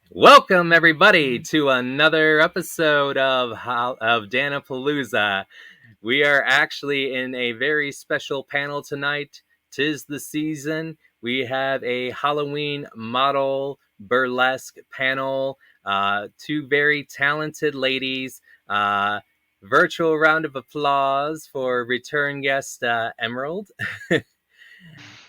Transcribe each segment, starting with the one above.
Welcome everybody to another episode of Dan-A-Plooza. We are actually in a very special panel tonight. 'Tis the season. We have a Halloween model burlesque panel. Two very talented ladies. Virtual round of applause for return guest Emerald.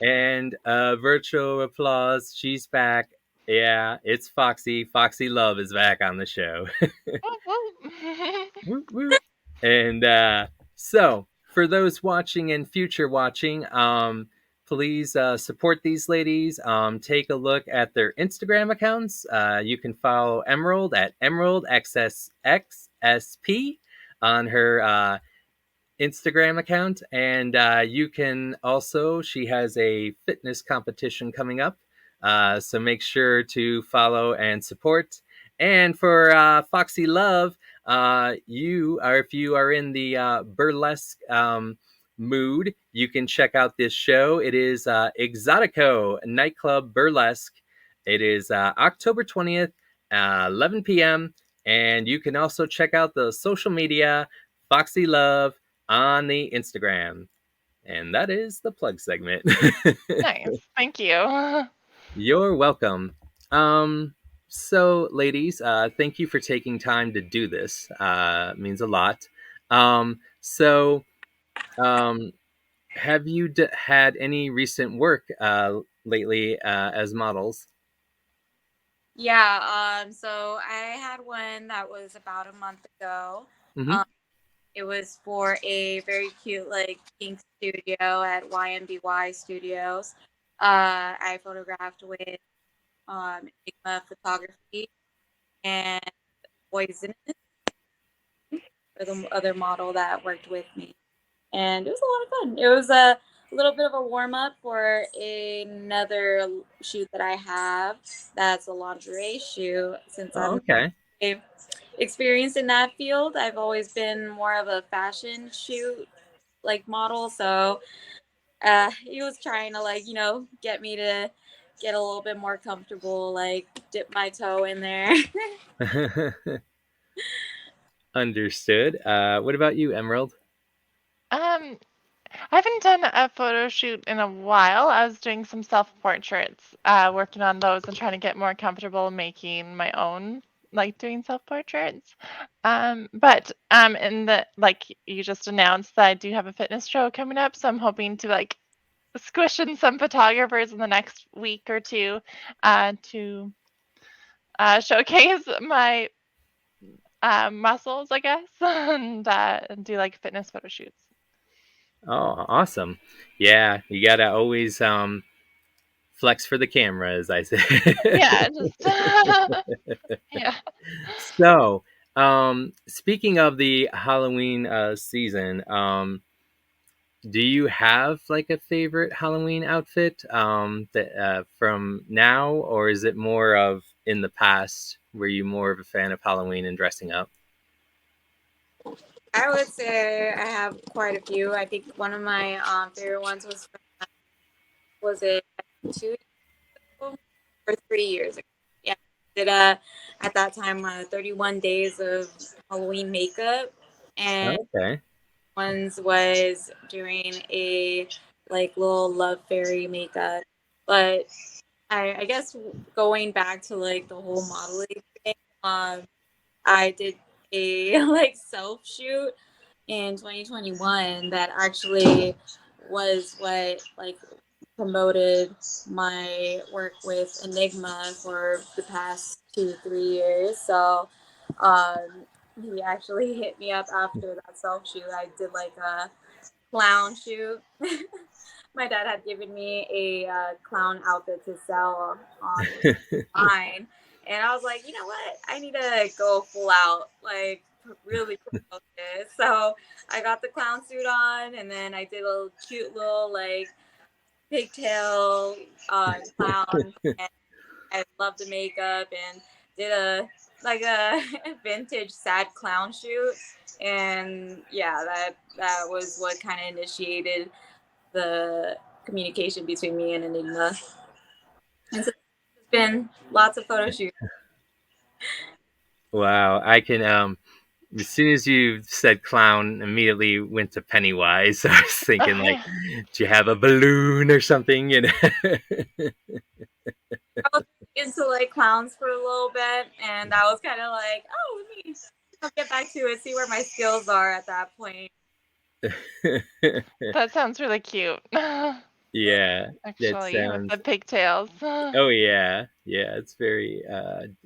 And virtual applause. She's back. Yeah, it's Foxy. Foxy Love is back on the show. Woo, woo. And so, for those watching and future watching, please support these ladies. Take a look at their Instagram accounts. You can follow Emerald at EmeraldXSP on her Instagram account, and you can also, she has a fitness competition coming up, so make sure to follow and support. And for Foxy Love, if you are in the burlesque mood, you can check out this show. It is Exotico Nightclub Burlesque. It is October 20th, 11 p.m. And you can also check out the social media, Foxy Love, on the Instagram. And that is the plug segment. Nice. Thank you. You're welcome. So, ladies, thank you for taking time to do this. It means a lot. So, um, have you had any recent work lately as models? Yeah, so I had one that was about a month ago. Mm-hmm. Um, it was for a very cute, like, pink studio at YMBY Studios. I photographed with Enigma Photography and Poison, or the other model that worked with me. And it was a lot of fun. It was a little bit of a warm up for another shoot that I have. That's a lingerie shoot. Since Oh, I'm okay. experienced in that field, I've always been more of a fashion shoot like model. So he was trying to, like, get me to get a little bit more comfortable, like dip my toe in there. Understood. What about you, Emerald? I haven't done a photo shoot in a while. I was doing some self-portraits, working on those and trying to get more comfortable making my own, like doing self-portraits. But in the like you just announced that I do have a fitness show coming up, so I'm hoping to like squish in some photographers in the next week or two, to showcase my muscles, I guess, and do like fitness photo shoots. Oh, awesome. Yeah, you gotta always flex for the camera, as I say. Yeah, just yeah. So, speaking of the Halloween season, do you have like a favorite Halloween outfit that from now, or is it more of in the past? Were you more of a fan of Halloween and dressing up? I would say I have quite a few. I think one of my favorite ones was it 2 years ago or 3 years ago? Yeah, did at that time 31 days of Halloween makeup, and Okay. ones was doing a like little love fairy makeup. But I guess going back to like the whole modeling thing, I did a like self shoot in 2021 that actually was what like promoted my work with Enigma for the past 2 3 years. So he actually hit me up after that self shoot. I did like a clown shoot. My dad had given me a clown outfit to sell online, and I was like, you know what? I need to go full out, like really promote this. So I got the clown suit on, and then I did a cute little like pigtail clown, and I loved the makeup and did a like a vintage sad clown shoot. And yeah, that was what kind of initiated the communication between me and Enigma. And so Been lots of photo shoots. Wow, I can as soon as you said clown, immediately went to Pennywise. I was thinking Oh like, yeah. do you have a balloon or something? You know. I was into like clowns for a little bit, and I was kind of like, oh, let me get back to it, see where my skills are at that point. That sounds really cute. Yeah, that Actually, with the sounds. pigtails. Oh yeah, yeah, it's very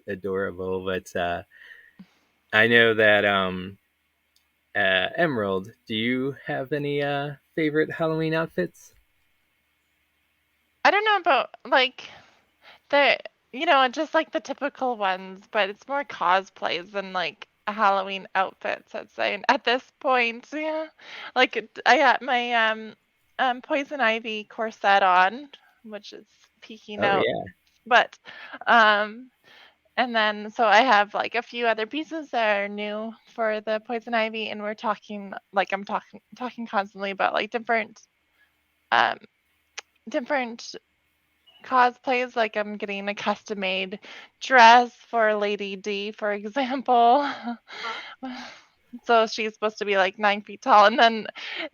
adorable. But I know that Emerald, do you have any favorite Halloween outfits? I don't know about like the just like the typical ones, but it's more cosplays than like a Halloween outfits, I'd say. And at this point, yeah, like I got my poison ivy corset on, which is peeking Oh out, yeah. but um and then so I have like a few other pieces that are new for the poison ivy, and we're talking like I'm talking constantly about like um different cosplays. Like I'm getting a custom made dress for Lady D, for example. Huh? So she's supposed to be like 9 feet tall, and then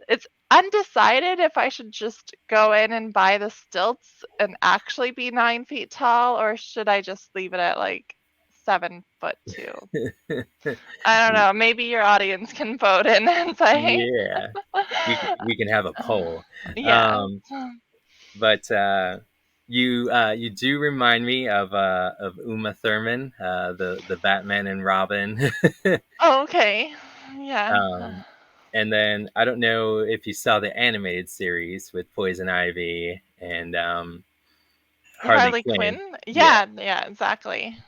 it's undecided if I should just go in and buy the stilts and actually be 9 feet tall, or should I just leave it at like 7 foot two. I don't know. Maybe your audience can vote in and say, Yeah, we can have a poll. yeah. Um, but you do remind me of Uma Thurman, the Batman and Robin. Oh, okay. Yeah. um, and then I don't know if you saw the animated series with Poison Ivy and Harley Harley Quinn. Quinn? Yeah. Yeah, yeah, exactly.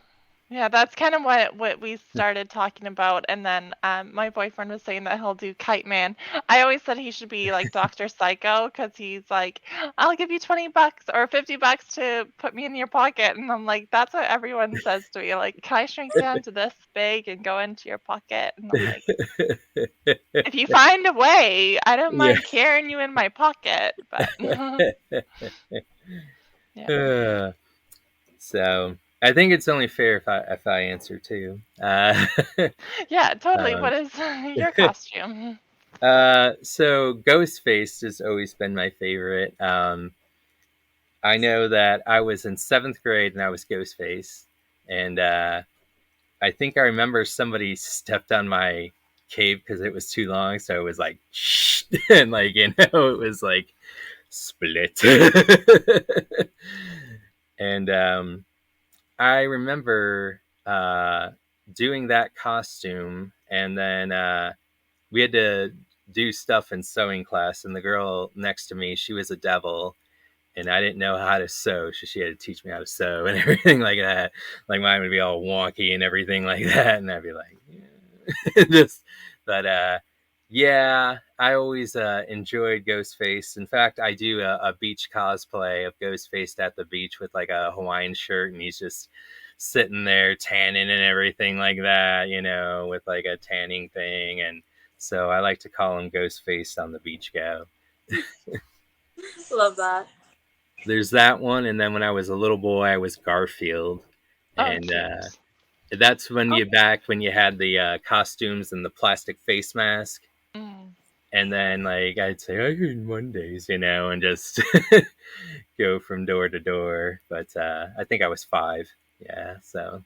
Yeah, that's kind of what we started talking about, and then my boyfriend was saying that he'll do Kite Man. I always said he should be like Dr. Psycho because he's like, I'll give you $20 or $50 to put me in your pocket, and I'm like, that's what everyone says to me. Like, can I shrink down to this big and go into your pocket? And I'm like, if you find a way, I don't Yeah. mind carrying you in my pocket, but yeah. So I think it's only fair if I answer too. Yeah, totally. Um, What is your costume? so Ghostface has always been my favorite. I know that I was in seventh grade and I was Ghostface, and I think I remember somebody stepped on my cape because it was too long, so it was like, shh, and like it was like split. And I remember doing that costume, and then we had to do stuff in sewing class, and the girl next to me, she was a devil, and I didn't know how to sew, so she had to teach me how to sew and everything like that. Like mine would be all wonky and everything like that, and I'd be like, yeah. Just, but yeah, I always enjoyed Ghostface. In fact, I do a beach cosplay of Ghostface at the beach with like a Hawaiian shirt, and he's just sitting there tanning and everything like that, with like a tanning thing, and so I like to call him Ghostface on the beach go. Love that. There's that one, and then when I was a little boy, I was Garfield, Oh, and cute. that's when you had the costumes and the plastic face mask, Mm. and then like I'd say I hate Mondays, and just go from door to door. But I think I was 5. Yeah. So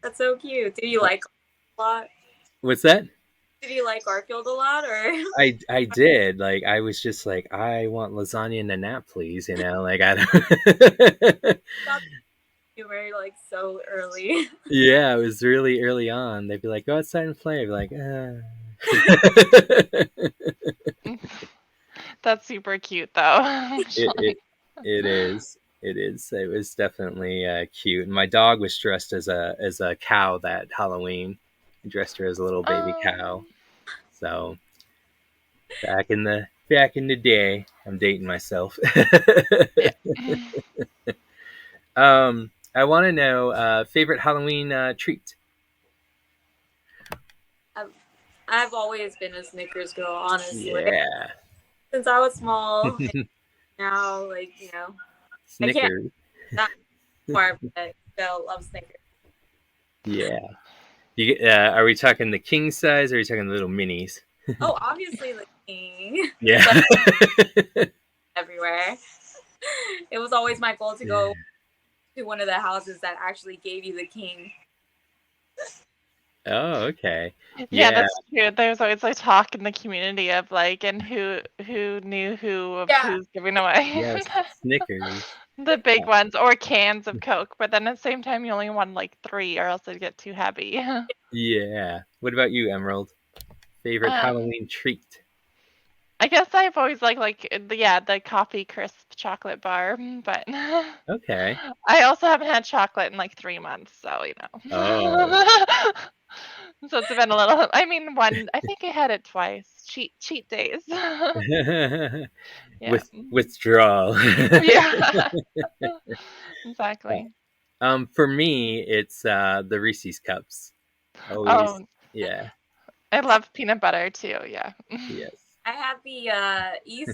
That's so cute. Did you like a lot? what's that? Did you like Garfield a lot, or I did. Like I was just like I want lasagna and a nap, please. Like I don't. you were like so early? Yeah, it was really early on. They'd be like, "Go outside and play." I'd be like, That's super cute, though. it, Actually. it it is. It is. It was definitely cute. And my dog was dressed as a cow that Halloween. I dressed her as a little baby cow. Um, So back in the day, I'm dating myself. yeah. I want to know favorite Halloween treat. I've always been a Snickers girl, honestly, Yeah, since I was small. And now, like I can't. Snickers. more, but still love Snickers. Yeah. Are we talking the king size or are you talking the little minis? Oh, obviously the king, Yeah. but everywhere. It was always my goal to go to one of the houses that actually gave you the king. Oh, okay. Yeah, Yeah. that's true. There's always like talk in the community of like, and who knew who of Yeah. who's giving away Yes. Snickers. the big ones or cans of Coke. But then at the same time, you only want like three, or else it'd get too heavy. Yeah. What about you, Emerald? Favorite Um, Halloween treat? I guess I've always liked the coffee crisp chocolate bar, but Okay. I also haven't had chocolate in like 3 months, so you Oh. know. So it's been a little. I mean, I think I had it twice. Cheat days. Yeah. Withdrawal. Yeah. Exactly. For me, it's the Reese's cups. Always. Oh, Yeah. I love peanut butter too. Yeah. Yes. I had the Easter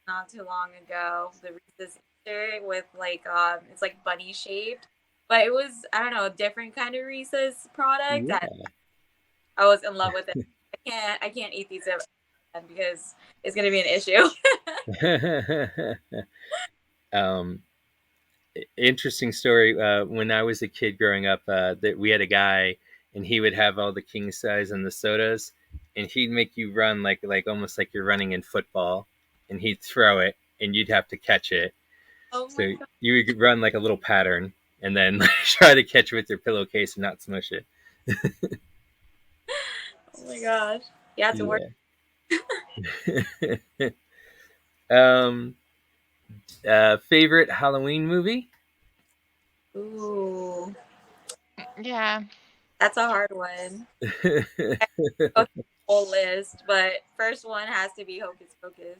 not too long ago, the Reese's Easter with like it's like bunny shaped, but it was, I don't know, a different kind of Reese's product Yeah. that I was in love with it. I can't eat these because it's gonna be an issue. um, Interesting story. When I was a kid growing up, that we had a guy, and he would have all the king size and the sodas, and he'd make you run like almost like you're running in football, and he'd throw it, and you'd have to catch it. Oh So my god! you would run like a little pattern, and then try to catch it with your pillowcase and not smush it. Oh my gosh! You have to work. Yeah. um, Favorite Halloween movie? Ooh, Yeah. that's a hard one. A whole list, but first one has to be Hocus Pocus.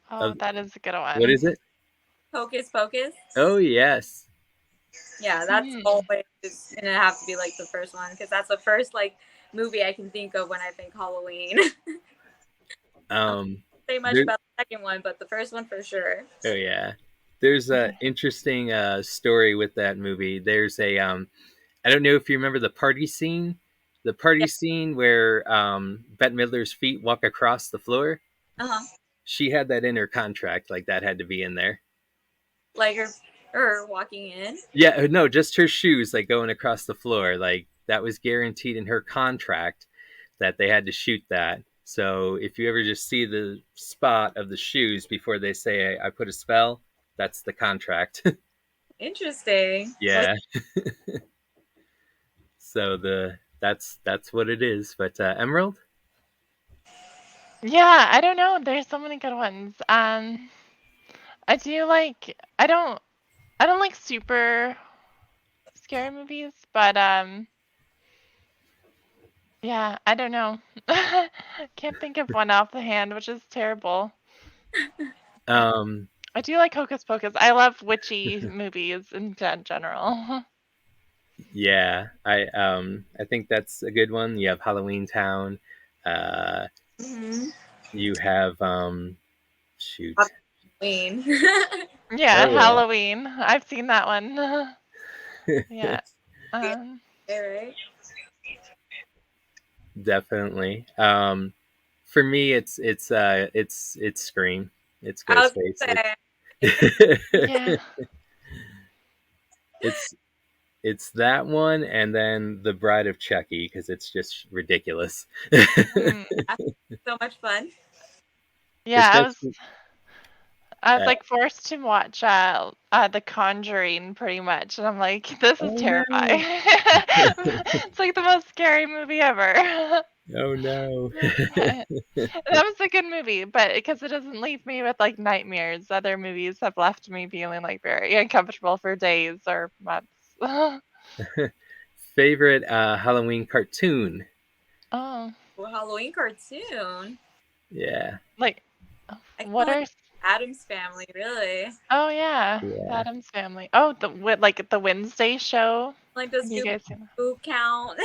Oh, Of- that is a good what one. is it? Hocus Pocus. Oh yes. Yeah, that's Hmm. always gonna have to be like the first one because that's the first like movie I can think of when I think Halloween. I won't Um, say much there, about the second one, but the first one for sure. oh yeah. There's a Yeah. interesting story with that movie. There's a I don't know if you remember the party scene. The party Yeah. scene where Bette Midler's feet walk across the floor. Uh huh. She had that in her contract, like that had to be in there. Like her walking in. Yeah, no, just her shoes like going across the floor. Like that was guaranteed in her contract that they had to shoot that. So if you ever just see the spot of the shoes before they say I put a spell, that's the contract. Interesting. Like, Yeah. So that's what it is. But Emerald? Yeah, I don't know. There's so many good ones. I do like. I don't like super scary movies, but yeah, I don't know. Can't think of one off the hand, which is terrible. But Um I do like Hocus Pocus. I love witchy movies in general. yeah, I think that's a good one. You have Halloween Town. Uh mm-hmm. you have shoot. Halloween. Yeah, Oh Halloween. I've seen that one. yeah. Yeah. Um, Right. Definitely. For me, it's Scream. It's I was Ghostface. gonna say yeah. It's it's that one, and then The Bride of Chucky because it's just ridiculous. Mm, that's so much fun. yeah, I was Especially, I was uh, like forced to watch The Conjuring pretty much, and I'm like, this is oh terrifying. no, It's like the most scary movie ever. oh no. That was a good movie, but because it doesn't leave me with like nightmares, other movies have left me feeling like very uncomfortable for days or months. Favorite Halloween cartoon? Oh, Well, Halloween cartoon. Yeah, like I feel what like are? Adam's Family, really. Oh yeah, the yeah, Addams Family. Oh, like the Wednesday show. Like the Have you Scooby guys seen that? Doo count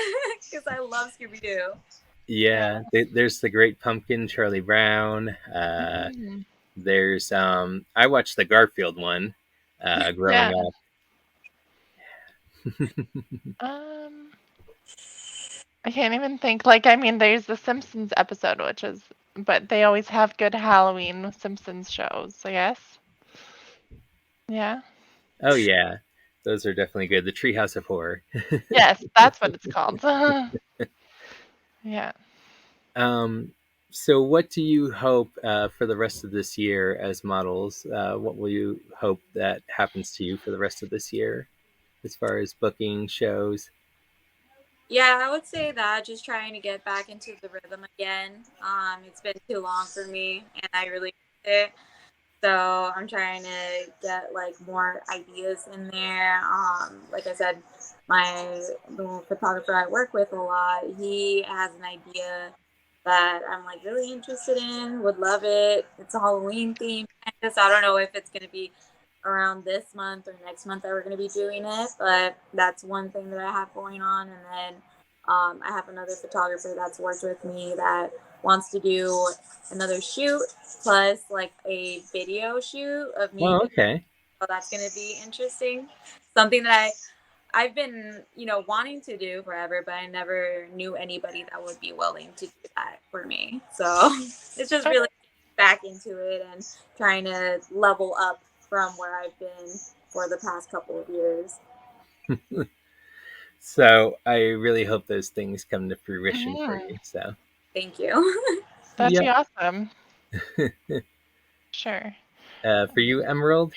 because I love Scooby Doo. Yeah. yeah. There's the Great Pumpkin, Charlie Brown. Mm. There's I watched the Garfield one growing Yeah. up. Um, I can't even think. Like, I mean, there's the Simpsons episode, but they always have good Halloween Simpsons shows, I guess. Yeah. Oh yeah, those are definitely good. The Treehouse of Horror. Yes, that's what it's called. Yeah. Um, so what do you hope for the rest of this year as models? What will you hope that happens to you for the rest of this year as far as booking shows? Yeah, I would say that just trying to get back into the rhythm again. It's been too long for me, and I really miss it. So I'm trying to get like more ideas in there. Like I said, the photographer I work with a lot, he has an idea that I'm like really interested in, would love it. It's a Halloween theme. So I don't know if it's gonna be around this month or next month that we're gonna be doing it, but that's one thing that I have going on. And then I have another photographer that's worked with me that wants to do another shoot plus like a video shoot of me. Oh, okay. So that's gonna be interesting. Something that I've been, wanting to do forever, but I never knew anybody that would be willing to do that for me. So it's just really back into it and trying to level up from where I've been for the past couple of years. So I really hope those things come to fruition for Mhm. you. So Thank you. That'd be yep. awesome. Sure. For you, Emerald.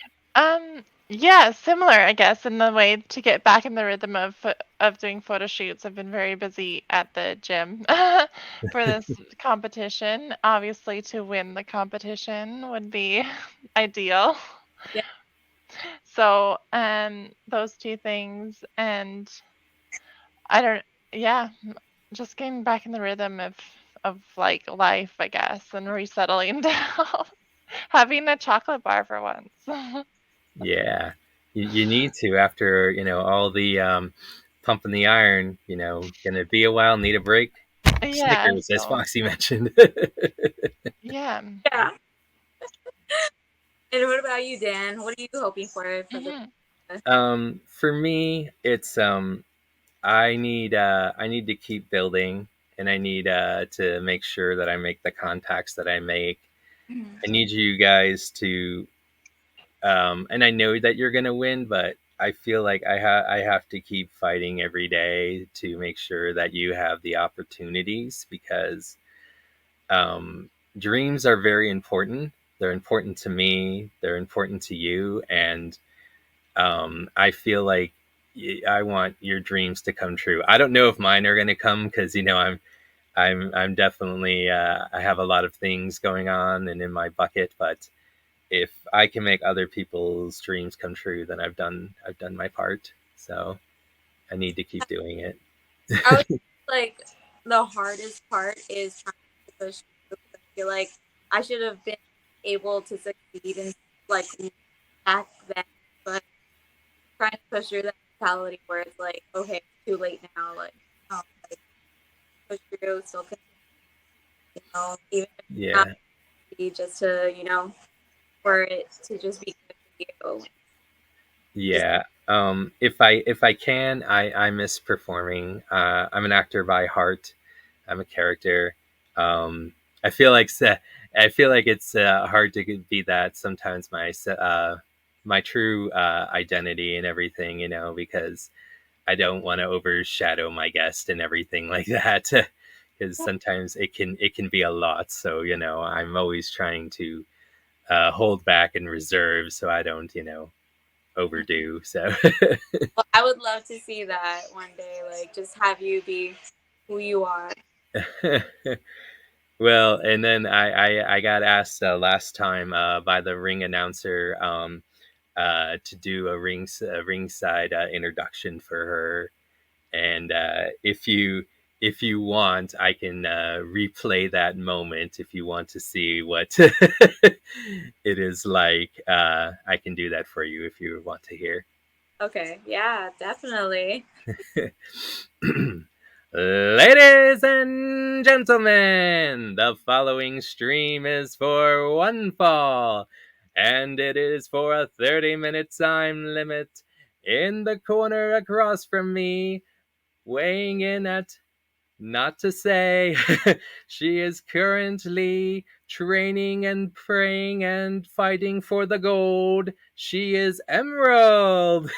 Yeah, similar, I guess, in the way to get back in the rhythm of doing photo shoots. I've been very busy at the gym for this competition. Obviously, to win the competition would be ideal. Yeah. So, those two things, and I don't, yeah, just getting back in the rhythm of like life, I guess, and resettling down. Having a chocolate bar for once. Yeah, you need to after all the pumping the iron. Gonna be a while. Need a break. Yeah, Snickers, as so Foxy mentioned. yeah. Yeah. And what about you, Dan? What are you hoping for the? Mhm. For me, it's I need to keep building, and I need to make sure that I make the contacts that I make. Mhm. I need you guys to, and I know that you're gonna win, but I feel like I have to keep fighting every day to make sure that you have the opportunities because dreams are very important. They're important to me. They're important to you, and I feel like I want your dreams to come true. I don't know if mine are going to come because I'm definitely I have a lot of things going on and in my bucket. But if I can make other people's dreams come true, then I've done my part. So I need to keep doing it. I would like the hardest part is trying to push through. I feel like I should have been able to succeed in like back then, but trying to push through that mentality where it's like, okay, it's too late now. Like push through, still continue, even if it's not Yeah. easy, just to for it to just be good for you. Just Yeah. If I can, I miss performing. I'm an actor by heart. I'm a character. Um, I feel like I feel like it's hard to be that sometimes my true identity and everything, because I don't want to overshadow my guest and everything like that. Because sometimes it can be a lot. So I'm always trying to hold back and reserve so I don't overdo. So well, I would love to see that one day. Like, just have you be who you are. well, and then I got asked last time by the ring announcer to do a ringside introduction for her, and if you want, I can replay that moment if you want to see what it is like. I can do that for you if you want to hear. Okay, yeah, definitely. Ladies and gentlemen, the following stream is for one fall, and it is for a 30-minute time limit In the corner across from me, weighing in at not to say, she is currently training and praying and fighting for the gold. She is Emerald.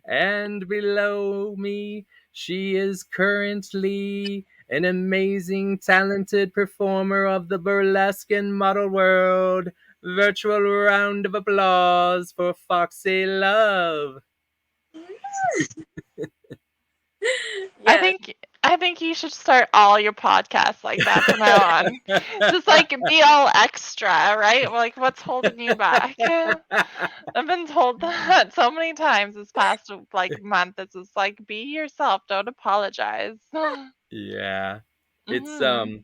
And below me, she is currently an amazing, talented performer of the burlesque and model world. Virtual round of applause for Foxy Love. I Yes. think I think you should start all your podcasts like that from now on. Just like be all extra, right? Like what's holding you back? I've been told that so many times this past like month. It's just like be yourself, don't apologize. Yeah. It's Hmm.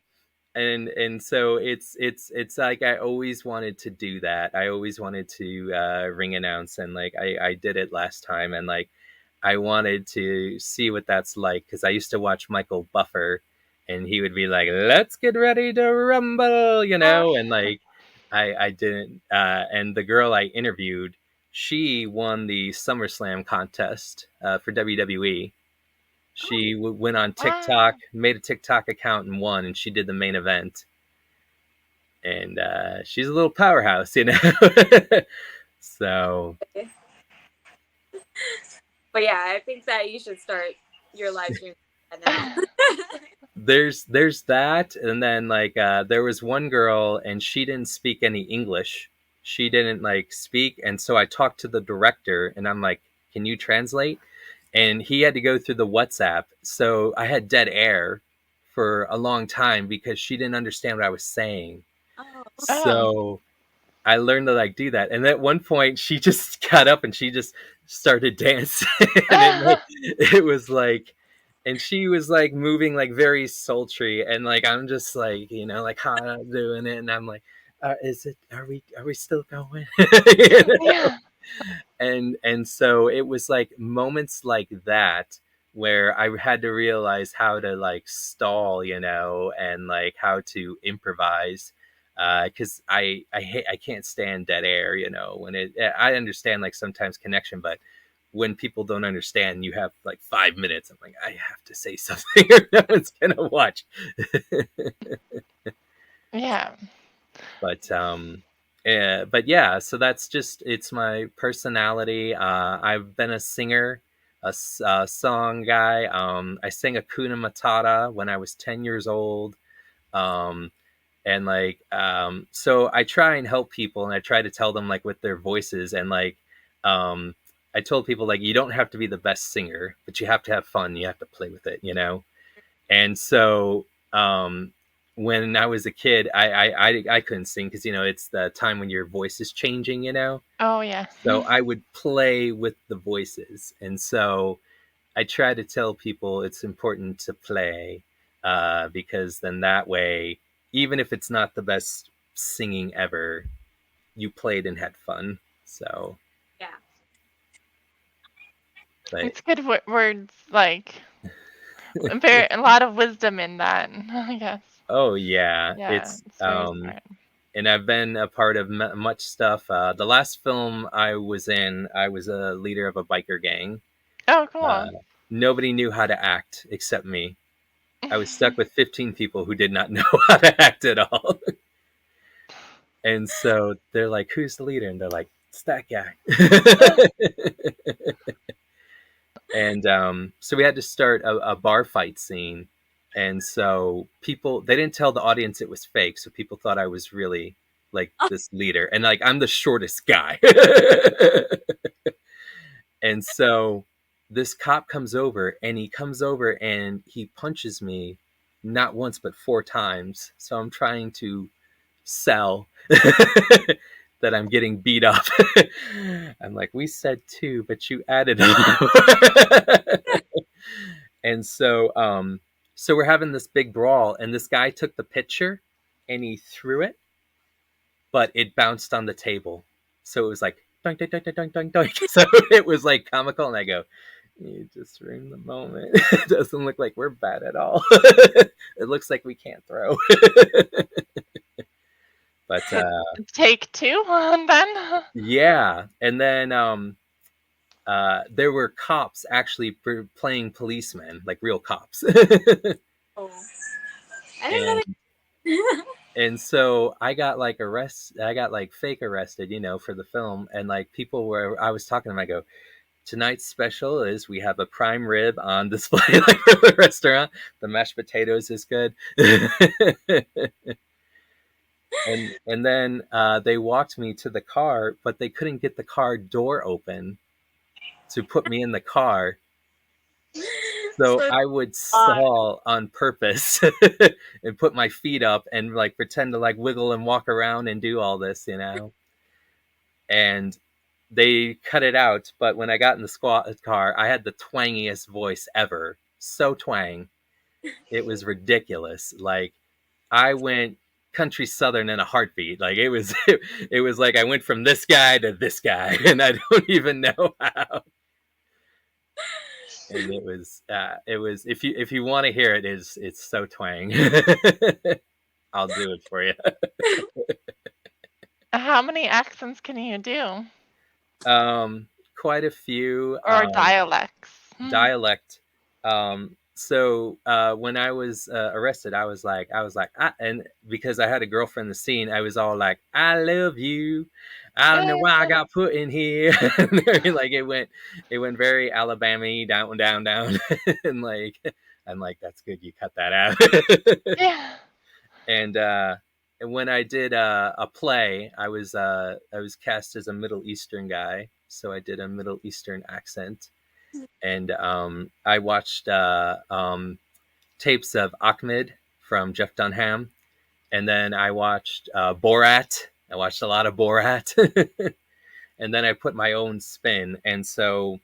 and so it's like I always wanted to do that. I always wanted to ring announce, and like I did it last time, and like I wanted to see what that's like because I used to watch Michael Buffer, and he would be like, "Let's get ready to rumble," Oh, and like I didn't. And the girl I interviewed, she won the SummerSlam contest for WWE. Oh, She went on TikTok, wow. made a TikTok account, and won, and she did the main event. And she's a little powerhouse, So okay. But yeah, I think that you should start your live stream now. there's that, and then like there was one girl, and she didn't speak any English. She didn't like speak, and so I talked to the director, and I'm like, "Can you translate?" And he had to go through the WhatsApp, so I had dead air for a long time because she didn't understand what I was saying. Oh, Oh. So I learned to like do that. And at one point, she just got up and she just started dancing, and it was like, and she was like moving like very sultry, and like I'm just like like how doing it, and I'm like, is it? Are we still going? Yeah. And so it was like moments like that where I had to realize how to like stall, and like how to improvise, because I can't stand dead air, when I understand like sometimes connection, but when people don't understand, you have like 5 minutes. I'm like, I have to say something or no one's gonna watch. Yeah. But yeah, so that's just it's my personality. I've been a singer, a song guy. I sang Akuna Matata when I was 10 years old. Um, and like so I try and help people, and I try to tell them like with their voices, and like um I told people like you don't have to be the best singer, but you have to have fun, you have to play with it. And so when I was a kid, I couldn't sing because it's the time when your voice is changing. Oh, yeah. So I would play with the voices, and so I try to tell people it's important to play, because then that way, even if it's not the best singing ever, you played and had fun. So, yeah. but It's good words, like very a lot of wisdom in that, I guess. oh yeah, Yeah, it's it's very smart. and I've been a part of much stuff. The last film I was in, I was a leader of a biker gang. Oh, Uh, cool. Nobody knew how to act except me. I was stuck with 15 people who did not know how to act at all. And so they're like, "Who's the leader?" And they're like, "It's that guy." And so we had to start a bar fight scene. And so people, they didn't tell the audience it was fake. So people thought I was really like Oh, this leader. And like, I'm the shortest guy. And so this cop comes over, and he comes over and he punches me not once, but 4 times. So I'm trying to sell that I'm getting beat up. I'm like, we said 2, but you added up. And so we're having this big brawl, and this guy took the pitcher and he threw it, but it bounced on the table. So it was like doink doink doink doink doink doink. So it was like comical, and I go, you just ruined the moment. It doesn't look like we're bad at all. It looks like we can't throw. But Take two then. yeah, and then there were cops actually playing policemen, like real cops. Oh, I didn't and know that. and so I got like fake arrested, for the film. And like people were, I was talking to them, I go, tonight's special is we have a prime rib on display like for the restaurant. The mashed potatoes is good. And then they walked me to the car, but they couldn't get the car door open to put me in the car. So So I would odd. stall on purpose and put my feet up and like pretend to like wiggle and walk around and do all this. And they cut it out. But when I got in the squad car, I had the twangiest voice ever. So twang. It was ridiculous. Like I went country southern in a heartbeat. Like it was like I went from this guy to this guy, and I don't even know how. And it was if you want to hear it, it's so twang. I'll do it for you. How many accents can you do? Quite a few. Or dialects? Dialect. So when I was arrested, I was like, and because I had a girlfriend in the scene, I was all like, "I love you. I don't know why I got put in here." Like it went very Alabama down, down, down, and like I'm like, "That's good. You cut that out." Yeah. and when I did a play, I was cast as a Middle Eastern guy, so I did a Middle Eastern accent. And I watched tapes of Ahmed from Jeff Dunham, and then I watched Borat. I watched a lot of Borat, and then I put my own spin. And so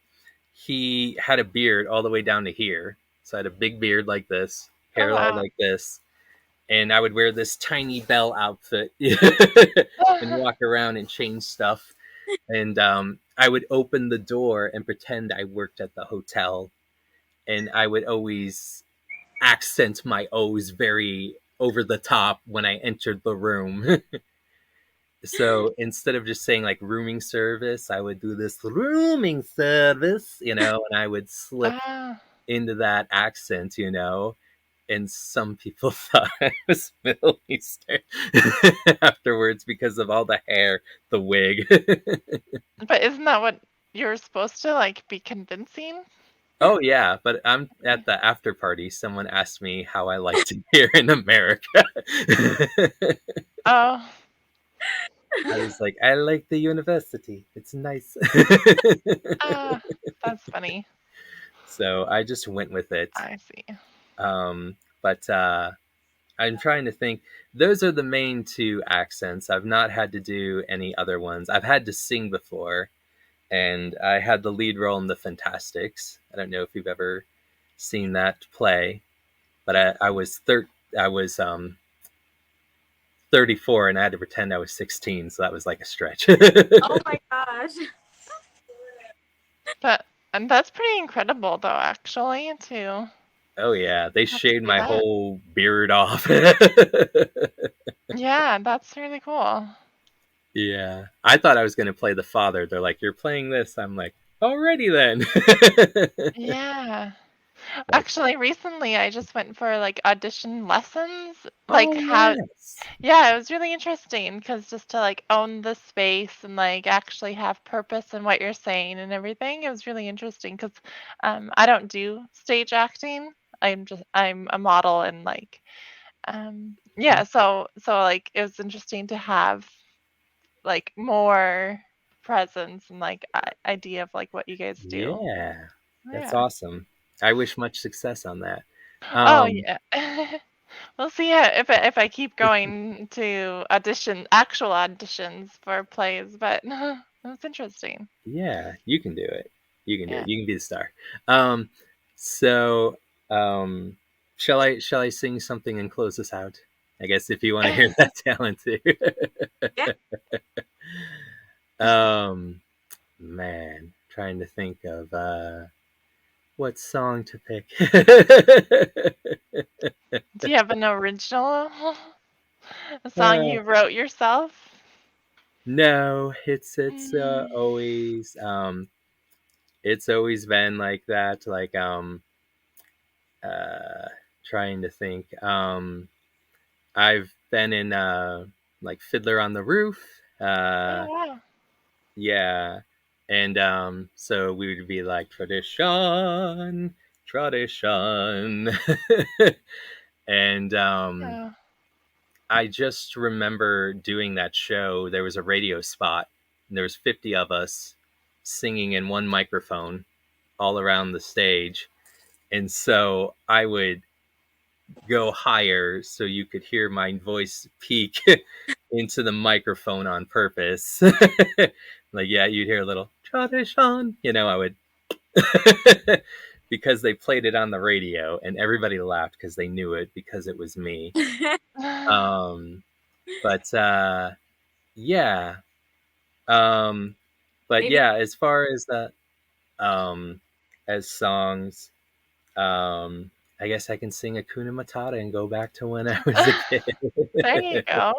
he had a beard all the way down to here. So I had a big beard like this, Oh hair all wow. like this, and I would wear this tiny bell outfit and walk around and change stuff. And I would open the door and pretend I worked at the hotel, and I would always accent my O's very over the top when I entered the room. So instead of just saying like rooming service, I would do this rooming service, and I would slip Ah. into that accent. And some people thought I was Middle Eastern afterwards because of all the hair, the wig. But isn't that what you're supposed to like be convincing? Oh yeah, but I'm at the after party. Someone asked me how I liked it here in America. Oh. I was like, I like the university. It's nice. Ah, that's funny. So I just went with it. I see. But I'm trying to think. Those are the main two accents. I've not had to do any other ones. I've had to sing before, and I had the lead role in The Fantastics. I don't know if you've ever seen that play, but I was 34 and I had to pretend I was 16, so that was like a stretch. Oh my gosh. And that's pretty incredible though, actually, to Oh yeah, they have to shaved do my that. whole beard off. Yeah, that's really cool. Yeah, I thought I was going to play the father. They're like, "You're playing this." I'm like, "Alrighty then." Yeah. But Actually, recently I just went for like audition lessons. Like oh how, yes, yeah, it was really interesting because just to like own the space and like actually have purpose in what you're saying and everything, it was really interesting because I don't do stage acting. I'm a model and like yeah, so like it was interesting to have like more presence and like idea of like what you guys do. yeah, that's Yeah. awesome. I wish much success on that. Oh Um, yeah. We'll see if I keep going to actual auditions for plays, but it was interesting. yeah, you can do it. You can do Yeah. it. You can be the star. Um, so, um, shall I sing something and close this out? I guess if you want to hear that talent too. Yeah. um, man, trying to think of what song to pick. Do you have an original? A song Uh, you wrote yourself? no, it's Mm. always it's always been like that. Like uh, trying to think. I've been in like Fiddler on the Roof. Oh, wow. Yeah, and so we would be like tradition, tradition, and Yeah. I just remember doing that show. There was a radio spot, and there was 50 of us singing in one microphone all around the stage, and so I would go higher so you could hear my voice peak into the microphone on purpose. Like, yeah, you'd hear a little tradition, I would because they played it on the radio and everybody laughed because they knew it because it was me. Um, but yeah, um, but Maybe. yeah, as far as the um, as songs, um, I guess I can sing Akuna Matata and go back to when I was a kid. There you go.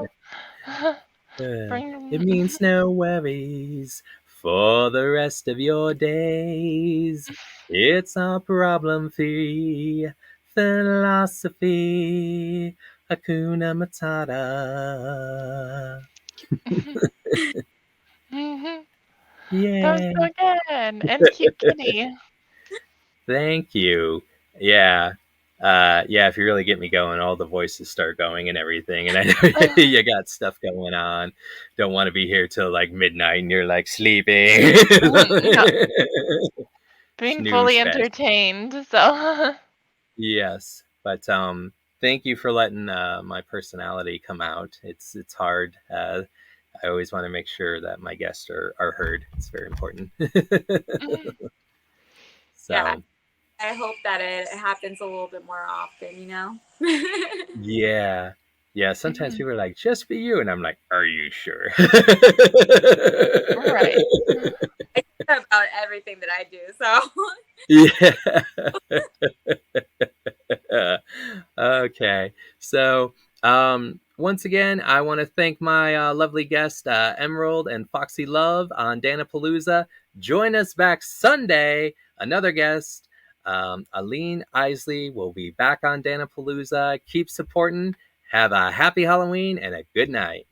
It Bring. means no worries for the rest of your days. It's a problem-free philosophy. Hakuna Matata. That was so Yay. good. And cute kitty. Thank you. Yeah. Yeah, if you really get me going, all the voices start going and everything. And I know you got stuff going on. Don't want to be here till like midnight and you're like sleeping. No, being Snooze fully fest. entertained. So, Yes. But thank you for letting my personality come out. It's hard. I always want to make sure that my guests are heard. It's very important. Mhm. Yeah, So I hope that it happens a little bit more often. yeah. Yeah, sometimes Mhm. people are like, just be you. And I'm like, are you sure? Right. I care about everything that I do. So Yeah. Okay. So, once again, I want to thank my lovely guest, Emerald and Foxy Love on Dan-A-Plooza. Join us back Sunday. Another guest, Aline Isley, will be back on Dan-A-Plooza. Keep supporting. Have a happy Halloween and a good night.